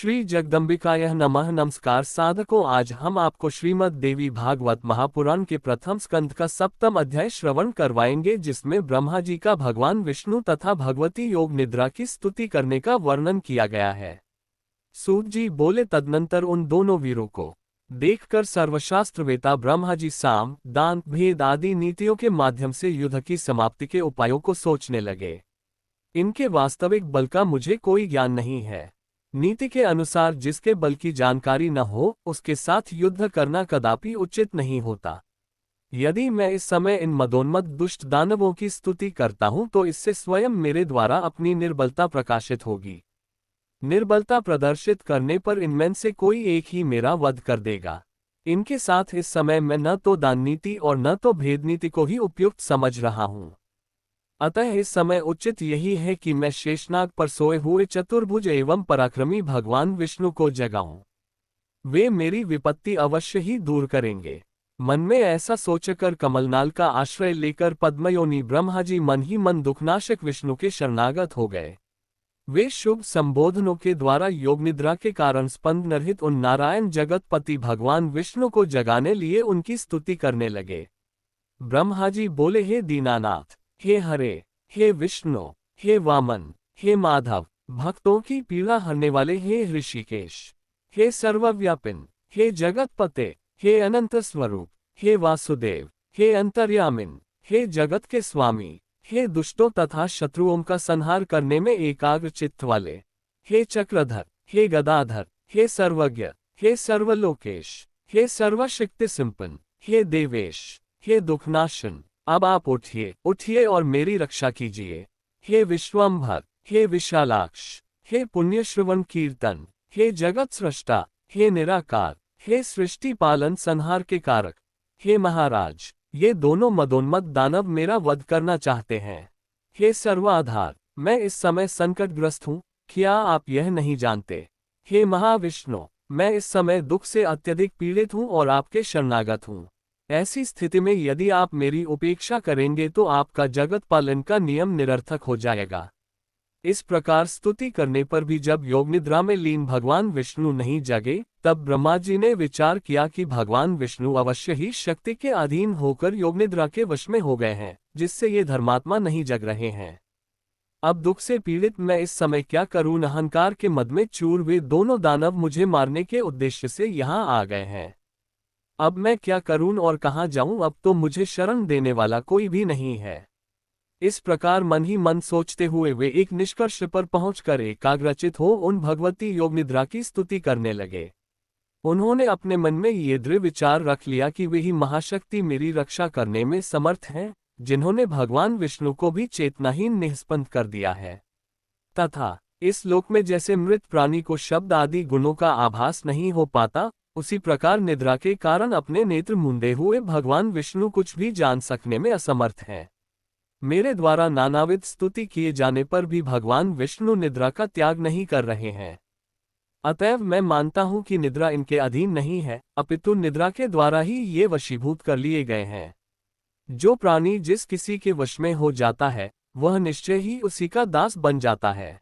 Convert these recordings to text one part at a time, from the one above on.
श्री जगदम्बिकाय नमः। नमस्कार साधकों, आज हम आपको श्रीमद् देवी भागवत महापुराण के प्रथम स्कंद का 7वां अध्याय श्रवण करवाएंगे, जिसमें ब्रह्मा जी का भगवान विष्णु तथा भगवती योग निद्रा की स्तुति करने का वर्णन किया गया है। सूत जी बोले, तदनंतर उन दोनों वीरों को देखकर सर्वशास्त्रवेता ब्रह्मा जी साम, दान, भेद आदि नीतियों के माध्यम से युद्ध की समाप्ति के उपायों को सोचने लगे। इनके वास्तविक बल का मुझे कोई ज्ञान नहीं है। नीति के अनुसार जिसके बल की जानकारी न हो, उसके साथ युद्ध करना कदापि उचित नहीं होता। यदि मैं इस समय इन मदोन्मत्त दुष्ट दानवों की स्तुति करता हूं तो इससे स्वयं मेरे द्वारा अपनी निर्बलता प्रकाशित होगी। निर्बलता प्रदर्शित करने पर इनमें से कोई एक ही मेरा वध कर देगा। इनके साथ इस समय मैं न तो दान नीति और न तो भेद नीति को ही उपयुक्त समझ रहा हूं। अतः इस समय उचित यही है कि मैं शेषनाग पर सोए हुए चतुर्भुज एवं पराक्रमी भगवान विष्णु को जगाऊं। वे मेरी विपत्ति अवश्य ही दूर करेंगे। मन में ऐसा सोचकर कमलनाल का आश्रय लेकर पद्मयोनि ब्रह्मा जी मन ही मन दुखनाशक विष्णु के शरणागत हो गए। वे शुभ संबोधनों के द्वारा योग निद्रा के कारण स्पंद रहित उन नारायण जगतपति भगवान विष्णु को जगाने लिए उनकी स्तुति करने लगे। ब्रह्मा जी बोले, हे दीनानाथ, हे हरे, हे विष्णु, हे वामन, हे माधव, भक्तों की पीड़ा हरने वाले हे ऋषिकेश, हे सर्वव्यापिन, हे जगतपते, हे अनंत स्वरूप, हे वासुदेव, हे अंतर्यामिन, हे जगत के स्वामी, हे दुष्टों तथा शत्रुओं का संहार करने में एकाग्र चित्त वाले, हे चक्रधर, हे गदाधर, हे सर्वज्ञ, हे सर्वलोकेश, हे सर्वशक्ति संपन्न, हे देवेश, हे दुखनाशन, अब आप उठिए, उठिए और मेरी रक्षा कीजिए। हे विश्वम्भर, हे विशालाक्ष, हे पुण्य श्रवण कीर्तन, हे जगत सृष्टा, हे निराकार, हे सृष्टि पालन संहार के कारक, हे महाराज, ये दोनों मदोन्मत्त दानव मेरा वध करना चाहते हैं। हे सर्वाधार, मैं इस समय संकटग्रस्त हूँ, क्या आप यह नहीं जानते? हे महाविष्णु, मैं इस समय दुख से अत्यधिक पीड़ित हूँ और आपके शरणागत हूँ। ऐसी स्थिति में यदि आप मेरी उपेक्षा करेंगे तो आपका जगत पालन का नियम निरर्थक हो जाएगा। इस प्रकार स्तुति करने पर भी जब योग निद्रा में लीन भगवान विष्णु नहीं जगे, तब ब्रह्मा जी ने विचार किया कि भगवान विष्णु अवश्य ही शक्ति के अधीन होकर योग निद्रा के वश में हो गए हैं, जिससे ये धर्मात्मा नहीं जग रहे हैं। अब दुख से पीड़ित मैं इस समय क्या करूं? अहंकार के मद में चूर वे दोनों दानव मुझे मारने के उद्देश्य से यहाँ आ गए हैं। अब मैं क्या करूं और कहाँ जाऊं? अब तो मुझे शरण देने वाला कोई भी नहीं है। इस प्रकार मन ही मन सोचते हुए वे एक निष्कर्ष पर पहुंचकर एकाग्रचित हो उन भगवती योग निद्रा की स्तुति करने लगे। उन्होंने अपने मन में ये दृढ़ विचार रख लिया कि वे ही महाशक्ति मेरी रक्षा करने में समर्थ हैं, जिन्होंने भगवान विष्णु को भी चेतनाहीन निस्पंद कर दिया है। तथा इस लोक में जैसे मृत प्राणी को शब्द आदि गुणों का आभास नहीं हो पाता, उसी प्रकार निद्रा के कारण अपने नेत्र मूंदे हुए भगवान विष्णु कुछ भी जान सकने में असमर्थ हैं। मेरे द्वारा नानाविध स्तुति किए जाने पर भी भगवान विष्णु निद्रा का त्याग नहीं कर रहे हैं। अतएव मैं मानता हूं कि निद्रा इनके अधीन नहीं है, अपितु निद्रा के द्वारा ही ये वशीभूत कर लिए गए हैं। जो प्राणी जिस किसी के वश में हो जाता है, वह निश्चय ही उसी का दास बन जाता है।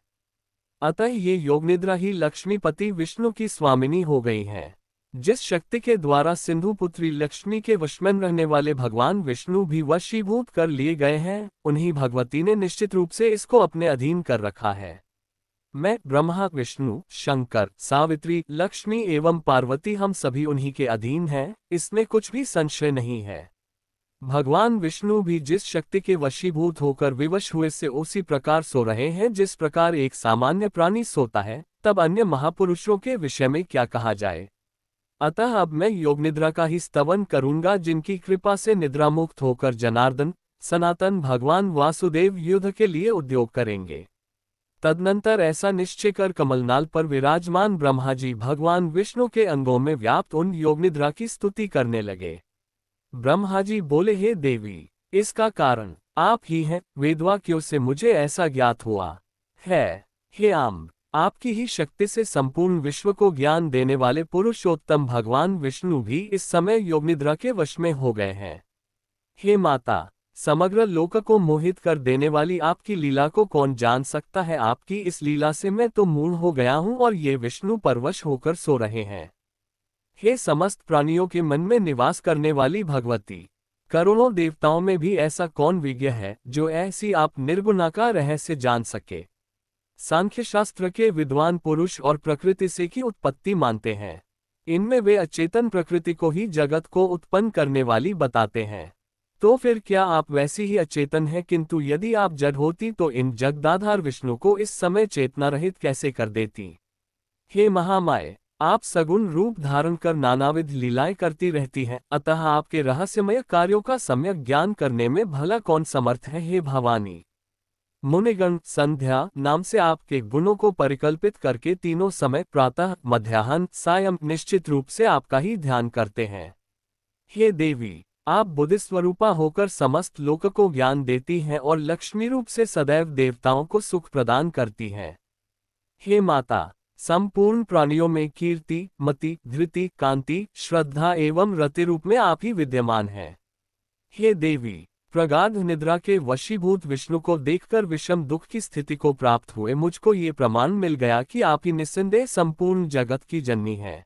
अतः ये योग निद्रा ही लक्ष्मीपति विष्णु की स्वामिनी हो गई है। जिस शक्ति के द्वारा सिंधु पुत्री लक्ष्मी के वश में रहने वाले भगवान विष्णु भी वशीभूत कर लिए गए हैं, उन्हीं भगवती ने निश्चित रूप से इसको अपने अधीन कर रखा है। मैं, ब्रह्मा, विष्णु, शंकर, सावित्री, लक्ष्मी एवं पार्वती हम सभी उन्हीं के अधीन हैं, इसमें कुछ भी संशय नहीं है। भगवान विष्णु भी जिस शक्ति के वशीभूत होकर विवश हुए से उसी प्रकार सो रहे हैं जिस प्रकार एक सामान्य प्राणी सोता है, तब अन्य महापुरुषों के विषय में क्या कहा जाए। अतः अब मैं योग निद्रा का ही स्तवन करूंगा, जिनकी कृपा से निद्रा मुक्त होकर जनार्दन, सनातन भगवान वासुदेव युद्ध के लिए उद्योग करेंगे। तदनंतर ऐसा निश्चय कर कमलनाल पर विराजमान ब्रह्मा जी भगवान विष्णु के अंगों में व्याप्त उन योग निद्रा की स्तुति करने लगे। ब्रह्मा जी बोले, हे देवी, इसका कारण आप ही हैं। वेदवाक्यों से मुझे ऐसा ज्ञात हुआ है। हे अम्ब, आपकी ही शक्ति से संपूर्ण विश्व को ज्ञान देने वाले पुरुषोत्तम भगवान विष्णु भी इस समय योग निद्रा के वश में हो गए हैं। हे माता, समग्र लोक को मोहित कर देने वाली आपकी लीला को कौन जान सकता है। आपकी इस लीला से मैं तो मूढ़ हो गया हूँ और ये विष्णु परवश होकर सो रहे हैं। हे समस्त प्राणियों के मन में निवास करने वाली भगवती, करोड़ों देवताओं में भी ऐसा कौन विज्ञ है जो ऐसी आप निर्गुणा का रहस्य जान सके। सांख्य शास्त्र के विद्वान पुरुष और प्रकृति से की उत्पत्ति मानते हैं। इनमें वे अचेतन प्रकृति को ही जगत को उत्पन्न करने वाली बताते हैं। तो फिर क्या आप वैसी ही अचेतन हैं? किंतु यदि आप जड़ होती तो इन जगदाधार विष्णु को इस समय चेतना रहित कैसे कर देती। हे महामाये, आप सगुण रूप धारण कर नानाविध लीलाएं करती रहती हैं, अतः आपके रहस्यमय कार्यों का सम्यक ज्ञान करने में भला कौन समर्थ है। हे भवानी, मुनिगण संध्या नाम से आपके गुणों को परिकल्पित करके तीनों समय प्रातः मध्याह्न सायं निश्चित रूप से आपका ही ध्यान करते हैं। हे देवी, आप बुद्धि स्वरूपा होकर समस्त लोक को ज्ञान देती हैं और लक्ष्मी रूप से सदैव देवताओं को सुख प्रदान करती हैं। हे माता, संपूर्ण प्राणियों में कीर्ति, मति, धृति, कांति, श्रद्धा एवं रति रूप में आप ही विद्यमान हैं। हे देवी, प्रगाढ़ निद्रा के वशीभूत विष्णु को देखकर विषम दुख की स्थिति को प्राप्त हुए मुझको ये प्रमाण मिल गया कि आप ही निस्संदेह संपूर्ण जगत की जननी हैं।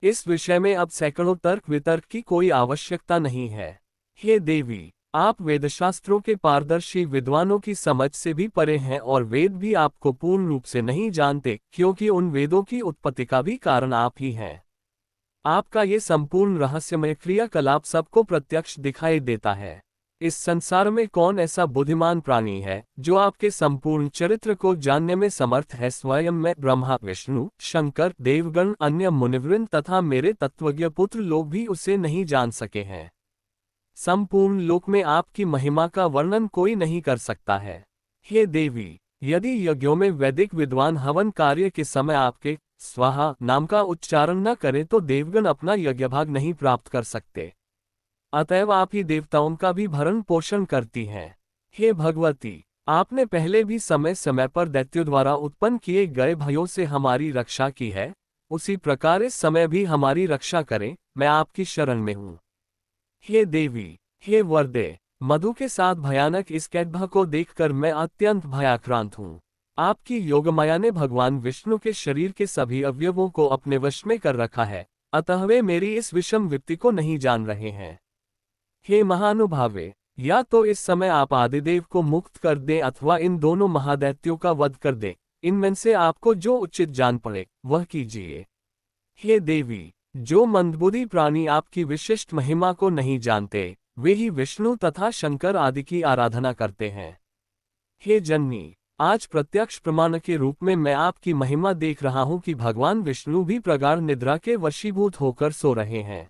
इस विषय में अब सैकड़ों तर्क वितर्क की कोई आवश्यकता नहीं है। हे देवी, आप वेदशास्त्रों के पारदर्शी विद्वानों की समझ से भी परे हैं और वेद भी आपको पूर्ण रूप से नहीं जानते, क्योंकि उन वेदों की उत्पत्ति का भी कारण आप ही हैं। आपका ये संपूर्ण रहस्यमय क्रियाकलाप सबको प्रत्यक्ष दिखाई देता है। इस संसार में कौन ऐसा बुद्धिमान प्राणी है जो आपके संपूर्ण चरित्र को जानने में समर्थ है। स्वयं मैं ब्रह्मा, विष्णु, शंकर, देवगण, अन्य मुनिवृंद तथा मेरे तत्वज्ञ पुत्र लोग भी उसे नहीं जान सके हैं। संपूर्ण लोक में आपकी महिमा का वर्णन कोई नहीं कर सकता है। हे देवी, यदि यज्ञों में वैदिक विद्वान हवन कार्य के समय आपके स्वाहा नाम का उच्चारण न करें तो देवगण अपना यज्ञभाग नहीं प्राप्त कर सकते। अतएव आप ही देवताओं का भी भरण पोषण करती हैं। हे भगवती, आपने पहले भी समय समय पर दैत्यों द्वारा उत्पन्न किए गए भयों से हमारी रक्षा की है, उसी प्रकार इस समय भी हमारी रक्षा करें, मैं आपकी शरण में हूँ। हे देवी, हे वरदे, मधु के साथ भयानक इस कैटभा को देखकर मैं अत्यंत भयाक्रांत हूँ। आपकी योगमाया ने भगवान विष्णु के शरीर के सभी अवयवों को अपने वश में कर रखा है, अतः वे मेरी इस विषम विपत्ति को नहीं जान रहे हैं। हे महानुभावे, या तो इस समय आप आदिदेव को मुक्त कर दें अथवा इन दोनों महादैत्यों का वध कर दें। इनमें से आपको जो उचित जान पड़े वह कीजिए। हे देवी, जो मंदबुद्धि प्राणी आपकी विशिष्ट महिमा को नहीं जानते, वे ही विष्णु तथा शंकर आदि की आराधना करते हैं। हे जननी, आज प्रत्यक्ष प्रमाण के रूप में मैं आपकी महिमा देख रहा हूं कि भगवान विष्णु भी प्रगाढ़ निद्रा के वशीभूत होकर सो रहे हैं।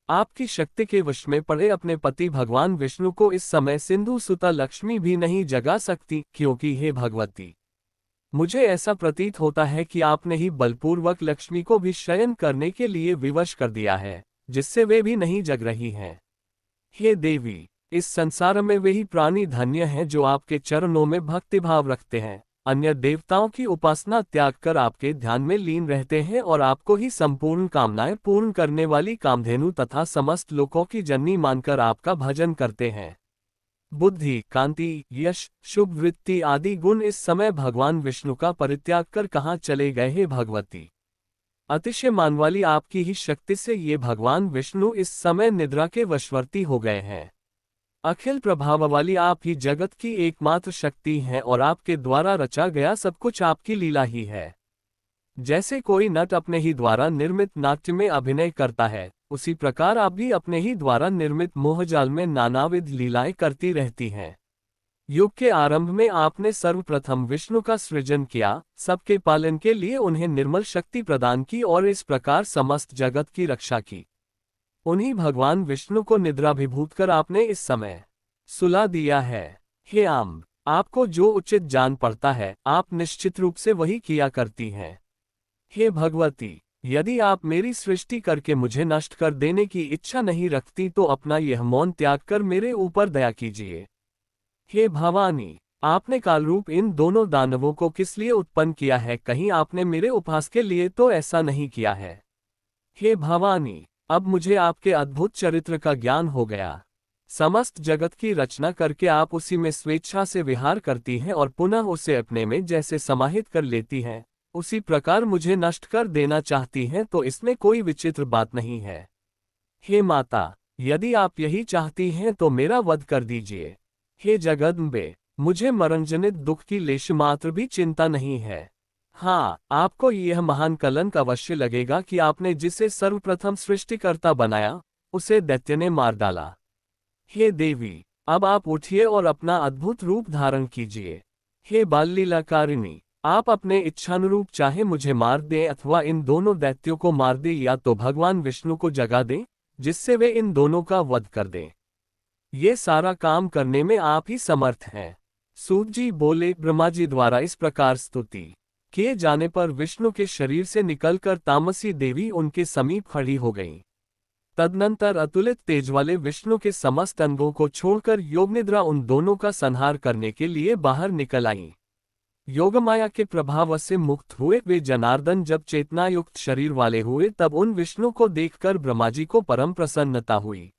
आपकी शक्ति के वश में पड़े अपने पति भगवान विष्णु को इस समय सिंधु सुता लक्ष्मी भी नहीं जगा सकती, क्योंकि हे भगवती, मुझे ऐसा प्रतीत होता है कि आपने ही बलपूर्वक लक्ष्मी को भी शयन करने के लिए विवश कर दिया है, जिससे वे भी नहीं जग रही हैं। हे देवी, इस संसार में वे ही प्राणी धन्य हैं जो आपके चरणों में भक्तिभाव रखते हैं, अन्य देवताओं की उपासना त्याग कर आपके ध्यान में लीन रहते हैं और आपको ही संपूर्ण कामनाएं पूर्ण करने वाली कामधेनु तथा समस्त लोकों की जननी मानकर आपका भजन करते हैं। बुद्धि, कांति, यश, शुभ वृत्ति आदि गुण इस समय भगवान विष्णु का परित्याग कर कहाँ चले गए। हे भगवती, अतिशय मान वाली आपकी ही शक्ति से ये भगवान विष्णु इस समय निद्रा के वशवर्ती हो गए हैं। अखिल प्रभाव वाली आप ही जगत की एकमात्र शक्ति हैं और आपके द्वारा रचा गया सब कुछ आपकी लीला ही है। जैसे कोई नट अपने ही द्वारा निर्मित नाट्य में अभिनय करता है, उसी प्रकार आप भी अपने ही द्वारा निर्मित मोहजाल में नानाविध लीलाएं करती रहती हैं। युग के आरंभ में आपने सर्वप्रथम विष्णु का सृजन किया, सबके पालन के लिए उन्हें निर्मल शक्ति प्रदान की और इस प्रकार समस्त जगत की रक्षा की। उन्हीं भगवान विष्णु को निद्राभिभूत कर आपने इस समय सुला दिया है। हे आम्ब, आपको जो उचित जान पड़ता है आप निश्चित रूप से वही किया करती हैं। हे भगवती, यदि आप मेरी सृष्टि करके मुझे नष्ट कर देने की इच्छा नहीं रखती तो अपना यह मौन त्याग कर मेरे ऊपर दया कीजिए। हे भवानी, आपने कालरूप इन दोनों दानवों को किस लिए उत्पन्न किया है? कहीं आपने मेरे उपहास के लिए तो ऐसा नहीं किया है। हे भवानी, अब मुझे आपके अद्भुत चरित्र का ज्ञान हो गया। समस्त जगत की रचना करके आप उसी में स्वेच्छा से विहार करती हैं और पुनः उसे अपने में जैसे समाहित कर लेती हैं, उसी प्रकार मुझे नष्ट कर देना चाहती हैं, तो इसमें कोई विचित्र बात नहीं है। हे माता, यदि आप यही चाहती हैं तो मेरा वध कर दीजिए। हे जगदम्बे, मुझे मरणजनित दुख की लेश मात्र भी चिंता नहीं है। हाँ, आपको यह महान कलंक अवश्य लगेगा कि आपने जिसे सर्वप्रथम सृष्टिकर्ता बनाया, उसे दैत्य ने मार डाला। हे देवी, अब आप उठिए और अपना अद्भुत रूप धारण कीजिए। हे बाल लीलाकारिणी, आप अपने इच्छानुरूप चाहे मुझे मार दें अथवा इन दोनों दैत्यों को मार दें, या तो भगवान विष्णु को जगा दें, जिससे वे इन दोनों का वध कर दें। ये सारा काम करने में आप ही समर्थ हैं। सूत जी बोले, ब्रह्मा जी द्वारा इस प्रकार स्तुति किए जाने पर विष्णु के शरीर से निकलकर तामसी देवी उनके समीप खड़ी हो गईं। तदनंतर अतुलित तेज वाले विष्णु के समस्त अंगों को छोड़कर योगनिद्रा उन दोनों का संहार करने के लिए बाहर निकल आईं। योगमाया के प्रभाव से मुक्त हुए वे जनार्दन जब चेतनायुक्त शरीर वाले हुए, तब उन विष्णु को देखकर ब्रह्मा जी को परम प्रसन्नता हुई।